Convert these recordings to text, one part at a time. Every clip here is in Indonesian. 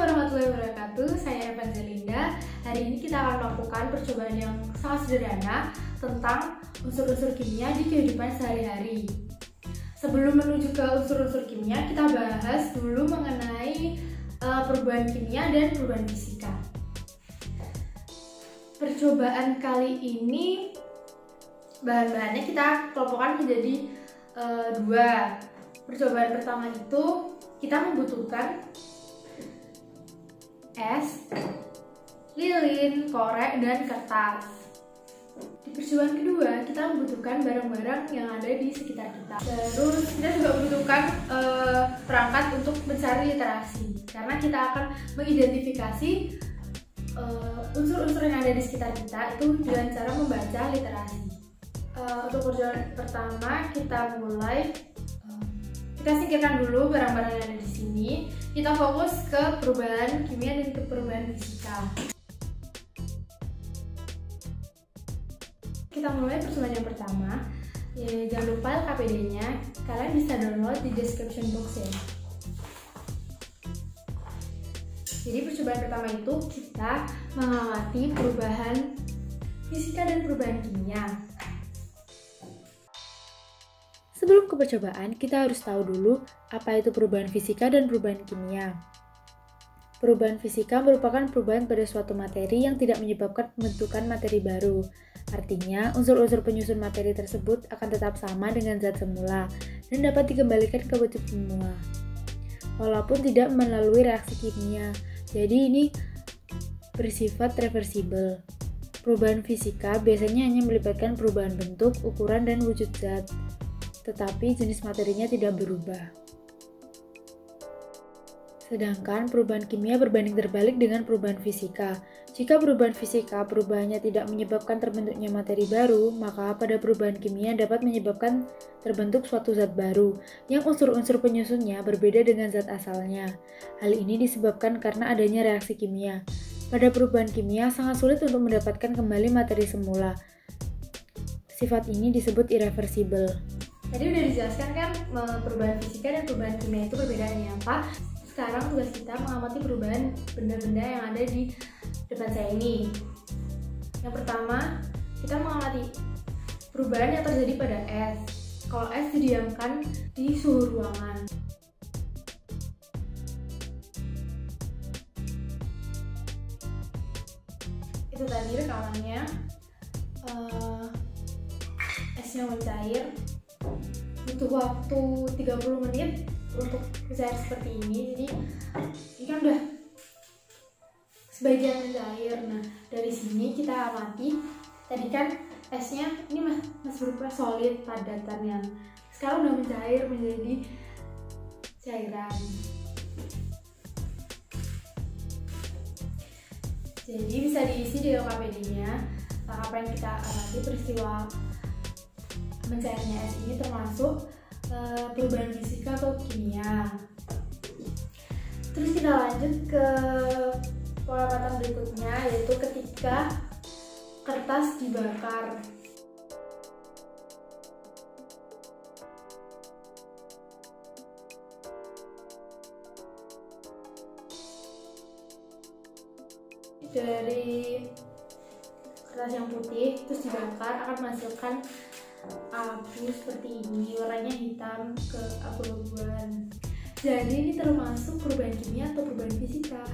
warahmatullahi wabarakatuh, saya Evangelinda. Hari ini kita akan melakukan percobaan yang sangat sederhana tentang unsur-unsur kimia di kehidupan sehari-hari. Sebelum menuju ke unsur-unsur kimia, kita bahas dulu mengenai perubahan kimia dan perubahan fisika. Percobaan kali ini bahan-bahannya kita kelompokkan menjadi dua. Percobaan pertama itu kita membutuhkan es, lilin, korek, dan kertas. Di percobaan kedua kita membutuhkan barang-barang yang ada di sekitar kita. Terus kita juga membutuhkan perangkat untuk mencari literasi, karena kita akan mengidentifikasi unsur-unsur yang ada di sekitar kita itu dengan cara membaca literasi. Untuk percobaan pertama kita mulai. Kita singkirkan dulu barang-barang yang ada di sini. Kita fokus ke perubahan kimia dan ke perubahan fisika. Kita mulai percobaan yang pertama. Jangan lupa LKPD-nya. Kalian bisa download di description box ya. Jadi percobaan pertama itu kita mengamati perubahan fisika dan perubahan kimia. Sebelum ke percobaan, kita harus tahu dulu apa itu perubahan fisika dan perubahan kimia. Perubahan fisika merupakan perubahan pada suatu materi yang tidak menyebabkan pembentukan materi baru. Artinya, unsur-unsur penyusun materi tersebut akan tetap sama dengan zat semula dan dapat dikembalikan ke bentuk semula, walaupun tidak melalui reaksi kimia. Jadi ini bersifat reversibel. Perubahan fisika biasanya hanya melibatkan perubahan bentuk, ukuran, dan wujud zat, tetapi jenis materinya tidak berubah. Sedangkan perubahan kimia berbanding terbalik dengan perubahan fisika. Jika perubahan fisika perubahannya tidak menyebabkan terbentuknya materi baru, maka pada perubahan kimia dapat menyebabkan terbentuk suatu zat baru yang unsur-unsur penyusunnya berbeda dengan zat asalnya. Hal ini disebabkan karena adanya reaksi kimia. Pada perubahan kimia sangat sulit untuk mendapatkan kembali materi semula. Sifat ini disebut irreversibel. Tadi udah dijelaskan kan perubahan fisika dan perubahan kimia itu perbedaannya apa. Sekarang tugas kita mengamati perubahan benda-benda yang ada di depan saya ini. Yang pertama, kita mengamati perubahan yang terjadi pada es. Kalau es didiamkan di suhu ruangan. Itu tadi rekamannya. Esnya mencair. Butuh waktu 30 menit untuk mencair seperti ini. Jadi ini kan udah sebagian mencair. Nah, dari sini kita amati. Tadi kan esnya ini masih berupa solid padatan yang sekarang udah mencair menjadi cairan. Jadi bisa diisi di LKPD-nya. Apa yang kita amati peristiwa mencairnya es ini termasuk perubahan fisika atau kimia. Terus kita lanjut ke pengamatan berikutnya, yaitu ketika kertas dibakar. Dari kertas yang putih terus dibakar akan menghasilkan abu seperti ini, warnanya hitam ke abu-abuan. Jadi ini termasuk perubahan kimia atau perubahan fisika.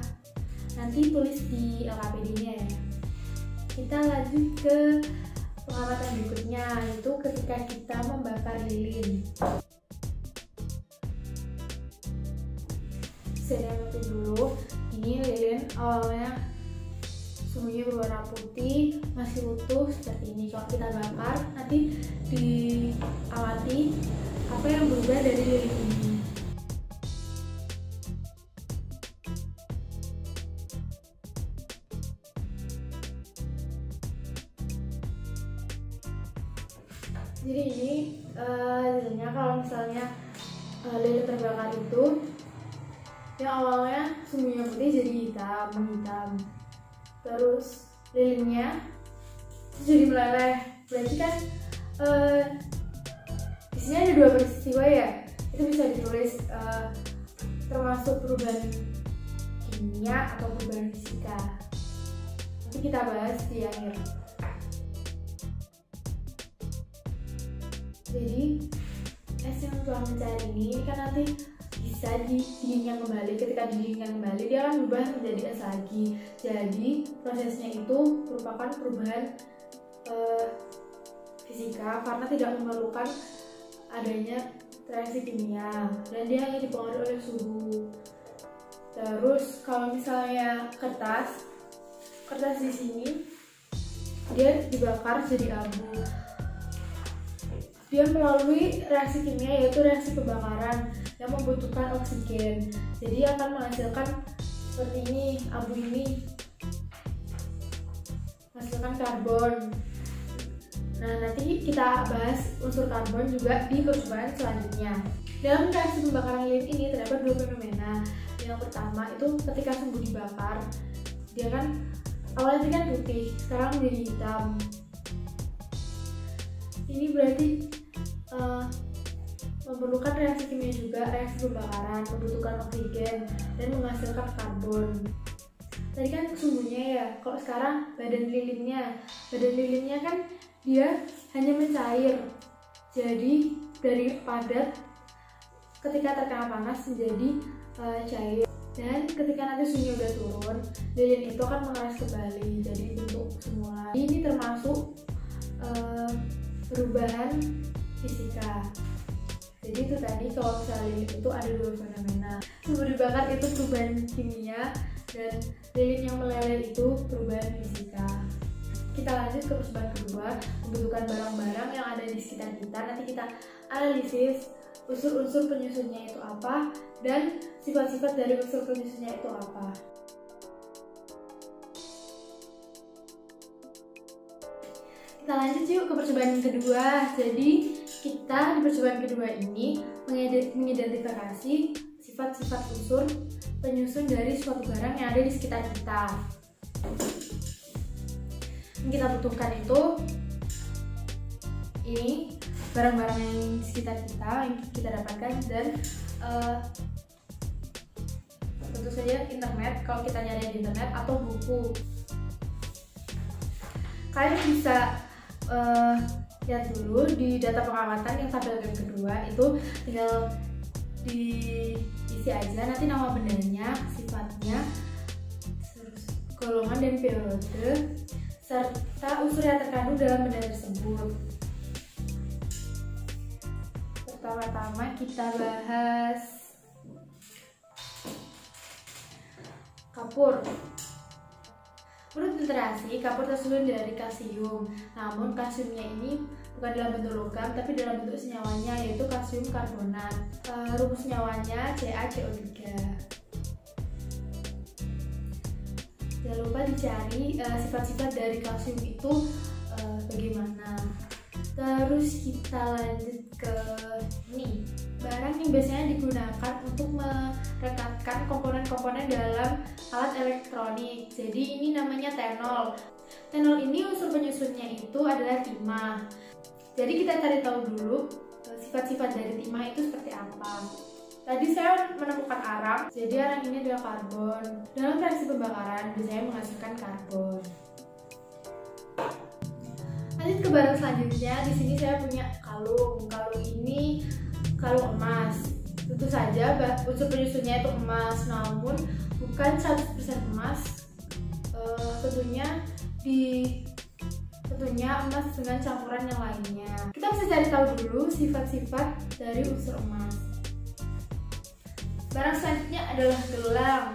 Nanti tulis di LKPD-nya ya. Kita lanjut ke pengamatan berikutnya, yaitu ketika kita membakar lilin. Saya amati dulu. Ini lilin awalnya sumbernya berwarna putih, masih utuh seperti ini. Kalau kita bakar, nanti diamati apa yang berubah dari lilin ini. Jadi ini biasanya kalau misalnya lilin terbakar itu yang awalnya sumbernya putih jadi hitam. Terus lilinnya jadi meleleh. Berarti kan di sini ada dua peristiwa ya. Itu bisa ditulis termasuk perubahan kimia atau perubahan fisika. Nanti kita bahas di akhir. Jadi es yang telah mencair ini kan nanti bisa didinginkan kembali. Ketika didinginkan kembali dia akan berubah menjadi es lagi. Jadi prosesnya itu merupakan perubahan fisika karena tidak memerlukan adanya reaksi kimia dan dia hanya dipengaruhi oleh suhu. Terus kalau misalnya kertas di sini dia dibakar jadi abu. Dia melalui reaksi kimia yaitu reaksi pembakaran yang membutuhkan oksigen. Jadi akan menghasilkan seperti ini, abu ini menghasilkan karbon. Nah, nanti kita bahas unsur karbon juga di percobaan selanjutnya. Dalam reaksi pembakaran lilin ini terdapat dua fenomena. Yang pertama itu ketika sumbu dibakar, dia kan awalnya kan putih, sekarang menjadi hitam. Ini berarti memerlukan reaksi kimia juga, reaksi pembakaran, membutuhkan oksigen dan menghasilkan karbon. Tadi kan sumbunya ya, kalau sekarang badan lilinnya kan dia hanya mencair. Jadi dari padat ketika terkena panas menjadi cair. Dan ketika nanti suhunya udah turun, lilin itu akan mengeras kembali jadi bentuk semula. Ini termasuk perubahan fisika. Jadi itu tadi kalau misalnya lilin itu ada dua fenomena. Sumbu dibakar itu perubahan kimia dan lilin yang meleleh itu perubahan fisika. Kita lanjut ke percobaan kedua, membutuhkan barang-barang yang ada di sekitar kita. Nanti kita analisis unsur-unsur penyusunnya itu apa dan sifat-sifat dari unsur penyusunnya itu apa. Kita lanjut yuk ke percobaan kedua. Jadi kita di percobaan kedua ini mengidentifikasi sifat-sifat unsur penyusun dari suatu barang yang ada di sekitar kita. Yang kita butuhkan itu ini barang-barang yang di sekitar kita yang kita dapatkan dan tentu saja internet kalau kita nyari di internet atau buku. Kalian bisa lihat dulu di data pengamatan yang tabel kedua itu tinggal diisi aja nanti nama bendanya, sifatnya, golongan dan periode serta unsur yang terkandung dalam benda tersebut. Pertama-tama kita bahas kapur. Menurut literasi, kapur tersusun dari kalsium. Namun kalsiumnya ini bukan dalam bentuk logam, tapi dalam bentuk senyawanya yaitu kalsium karbonat. Rumus senyawanya CaCO3. Jangan lupa dicari sifat-sifat dari kalsium itu bagaimana. Terus kita lanjut ke ini, barang yang biasanya digunakan untuk merekatkan komponen-komponen dalam alat elektronik. Jadi ini namanya tenol. Tenol ini unsur penyusunnya itu adalah timah. Jadi kita cari tahu dulu sifat-sifat dari timah itu seperti apa. Tadi saya menemukan arang, jadi arang ini adalah karbon. Dalam reaksi pembakaran biasanya menghasilkan karbon. Lanjut ke barang selanjutnya, di sini saya punya kalung. Kalung ini kalung emas. Tentu saja unsur penyusunnya itu emas, namun bukan 100% emas. Tentunya emas dengan campuran yang lainnya. Kita bisa cari tahu dulu sifat-sifat dari unsur emas. Barang selanjutnya adalah gelang.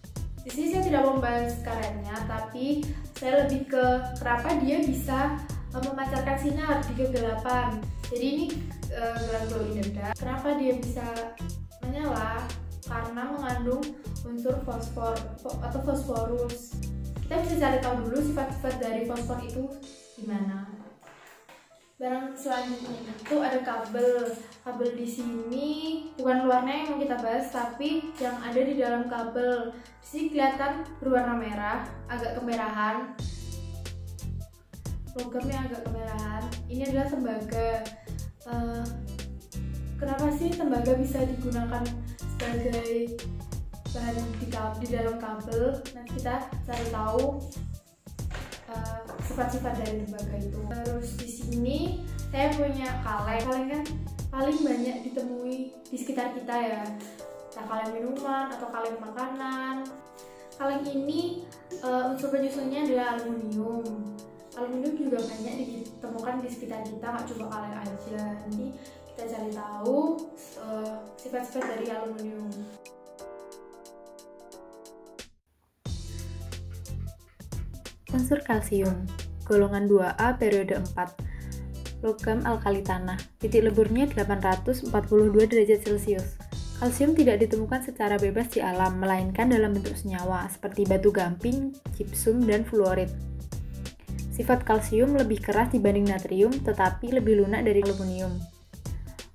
Di sini saya tidak membahas karetnya, tapi saya lebih ke kenapa dia bisa memancarkan sinar di kegelapan. Jadi ini gelang glow in the dark. Kenapa dia bisa menyala? Karena mengandung unsur fosfor atau fosforus. Kita bisa cari tahu dulu sifat-sifat dari fosfor itu gimana. Barang selanjutnya itu ada kabel. Kabel di sini bukan luarnya yang mau kita bahas, tapi yang ada di dalam kabel. Di sini kelihatan berwarna merah, agak kemerahan. Logamnya agak kemerahan. Ini adalah tembaga. Kenapa sih tembaga bisa digunakan sebagai bahan di dalam kabel. Nanti kita cari tahu sifat-sifat dari tembaga itu. Terus di sini saya punya kaleng. Kaleng kan paling banyak ditemui di sekitar kita ya. Nah, kaleng minuman atau kaleng makanan. Kaleng ini unsur penyusunnya adalah aluminium. Aluminium juga banyak ditemukan di sekitar kita, nggak cuma kaleng aja. Nanti kita cari tahu sifat-sifat dari aluminium. Unsur kalsium, golongan 2A periode 4, logam alkali tanah, titik leburnya 842 derajat Celcius. Kalsium tidak ditemukan secara bebas di alam, melainkan dalam bentuk senyawa seperti batu gamping, gypsum, dan fluorid. Sifat kalsium lebih keras dibanding natrium, tetapi lebih lunak dari aluminium.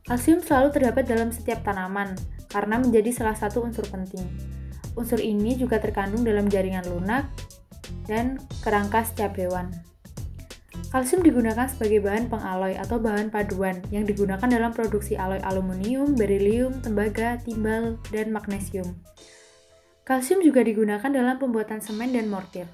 Kalsium selalu terdapat dalam setiap tanaman, karena menjadi salah satu unsur penting. Unsur ini juga terkandung dalam jaringan lunak dan kerangka setiap hewan. Kalsium digunakan sebagai bahan pengaloy atau bahan paduan yang digunakan dalam produksi alloy aluminium, berilium, tembaga, timbal, dan magnesium. Kalsium juga digunakan dalam pembuatan semen dan mortir.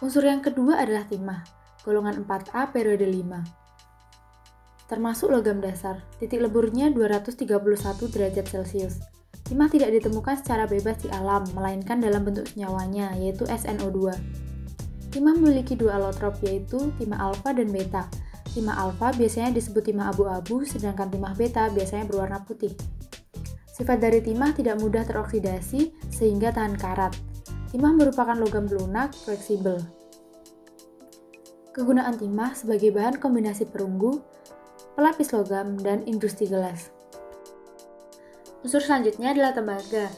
Unsur yang kedua adalah timah, golongan 4A periode 5. Termasuk logam dasar, titik leburnya 231 derajat Celcius. Timah tidak ditemukan secara bebas di alam, melainkan dalam bentuk senyawanya, yaitu SnO2. Timah memiliki dua alotrop, yaitu timah alfa dan beta. Timah alfa biasanya disebut timah abu-abu, sedangkan timah beta biasanya berwarna putih. Sifat dari timah tidak mudah teroksidasi, sehingga tahan karat. Timah merupakan logam lunak, fleksibel. Kegunaan timah sebagai bahan kombinasi perunggu, pelapis logam, dan industri gelas. Unsur selanjutnya adalah tembaga,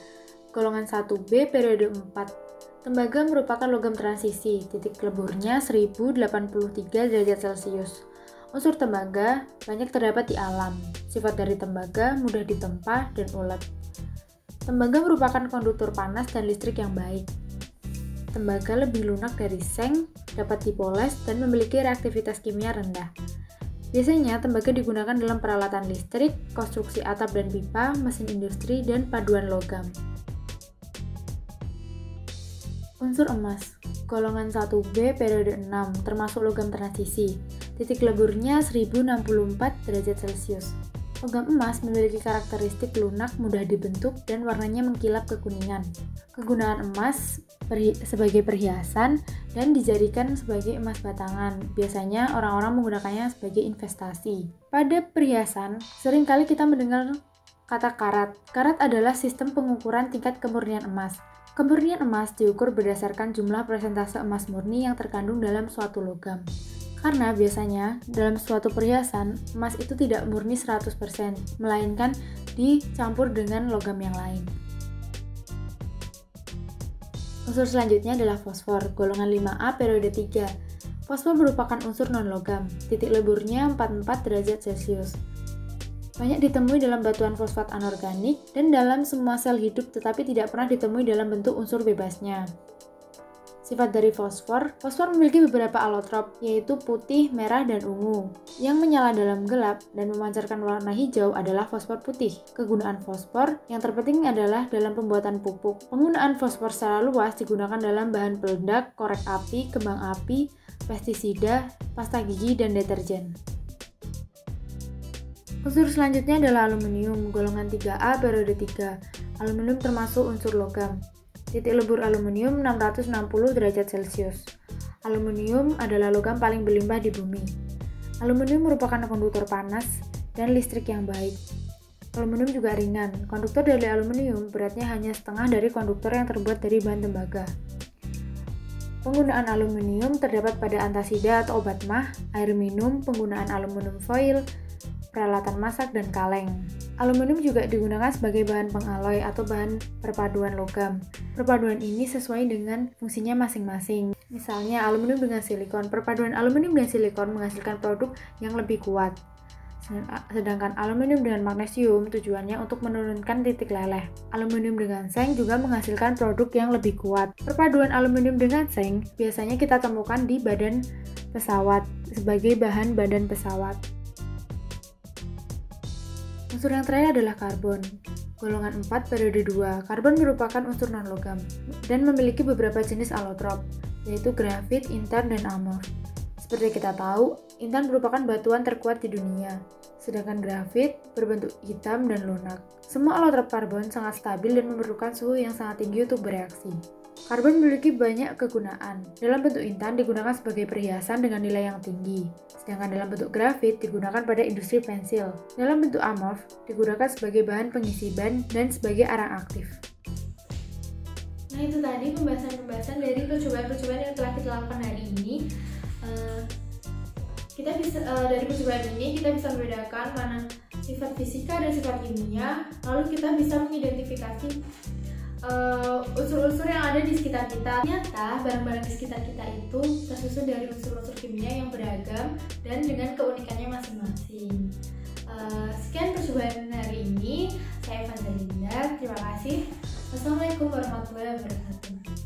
golongan 1B periode 4. Tembaga merupakan logam transisi, titik leburnya 1083 derajat Celcius. Unsur tembaga banyak terdapat di alam. Sifat dari tembaga mudah ditempa dan ulet. Tembaga merupakan konduktor panas dan listrik yang baik. Tembaga lebih lunak dari seng, dapat dipoles, dan memiliki reaktivitas kimia rendah. Biasanya, tembaga digunakan dalam peralatan listrik, konstruksi atap dan pipa, mesin industri, dan paduan logam. Unsur emas, golongan 1B periode 6, termasuk logam transisi. Titik leburnya 1064 derajat Celcius. Logam emas memiliki karakteristik lunak, mudah dibentuk, dan warnanya mengkilap kekuningan. Kegunaan emas sebagai perhiasan dan dijadikan sebagai emas batangan. Biasanya orang-orang menggunakannya sebagai investasi. Pada perhiasan, seringkali kita mendengar kata karat. Karat adalah sistem pengukuran tingkat kemurnian emas. Kemurnian emas diukur berdasarkan jumlah persentase emas murni yang terkandung dalam suatu logam. Karena biasanya dalam suatu perhiasan, emas itu tidak murni 100%, melainkan dicampur dengan logam yang lain. Unsur selanjutnya adalah fosfor, golongan 5A periode 3. Fosfor merupakan unsur non-logam, titik leburnya 44 derajat Celcius. Banyak ditemui dalam batuan fosfat anorganik dan dalam semua sel hidup, tetapi tidak pernah ditemui dalam bentuk unsur bebasnya. Sifat dari fosfor memiliki beberapa alotrop, yaitu putih, merah, dan ungu. Yang menyala dalam gelap dan memancarkan warna hijau adalah fosfor putih. Kegunaan fosfor yang terpenting adalah dalam pembuatan pupuk. Penggunaan fosfor secara luas digunakan dalam bahan peledak, korek api, kembang api, pestisida, pasta gigi, dan deterjen. Unsur selanjutnya adalah aluminium, golongan 3A periode 3. Aluminium termasuk unsur logam. Titik lebur aluminium 660 derajat Celcius. Aluminium adalah logam paling berlimpah di bumi. Aluminium merupakan konduktor panas dan listrik yang baik. Aluminium juga ringan. Konduktor dari aluminium beratnya hanya setengah dari konduktor yang terbuat dari bahan tembaga. Penggunaan aluminium terdapat pada antasida atau obat mah, air minum, penggunaan aluminium foil, peralatan masak, dan kaleng. Aluminium juga digunakan sebagai bahan pengaloy atau bahan perpaduan logam. Perpaduan ini sesuai dengan fungsinya masing-masing. Misalnya aluminium dengan silikon. Perpaduan aluminium dan silikon menghasilkan produk yang lebih kuat. Sedangkan aluminium dengan magnesium tujuannya untuk menurunkan titik leleh. Aluminium dengan seng juga menghasilkan produk yang lebih kuat. Perpaduan aluminium dengan seng biasanya kita temukan di badan pesawat sebagai bahan badan pesawat. Unsur yang terakhir adalah karbon. Golongan 4 periode 2. Karbon merupakan unsur non-logam dan memiliki beberapa jenis alotrop, yaitu grafit, intan, dan amorf. Seperti kita tahu, intan merupakan batuan terkuat di dunia, sedangkan grafit berbentuk hitam dan lunak. Semua alotrop karbon sangat stabil dan memerlukan suhu yang sangat tinggi untuk bereaksi. Karbon memiliki banyak kegunaan. Dalam bentuk intan digunakan sebagai perhiasan dengan nilai yang tinggi, sedangkan dalam bentuk grafit digunakan pada industri pensil. Dalam bentuk amorf digunakan sebagai bahan pengisi ban dan sebagai arang aktif. Nah, itu tadi pembahasan dari percobaan-percobaan yang telah kita lakukan hari ini. Dari percobaan ini kita bisa membedakan mana sifat fisika dan sifat kimia. Lalu kita bisa mengidentifikasi unsur-unsur yang ada di sekitar kita. Ternyata barang-barang di sekitar kita itu tersusun dari unsur-unsur kimia yang beragam dan dengan keunikannya masing-masing. Sekian percobaan hari ini. Saya Evangelinda. Terima kasih. Wassalamualaikum warahmatullahi wabarakatuh.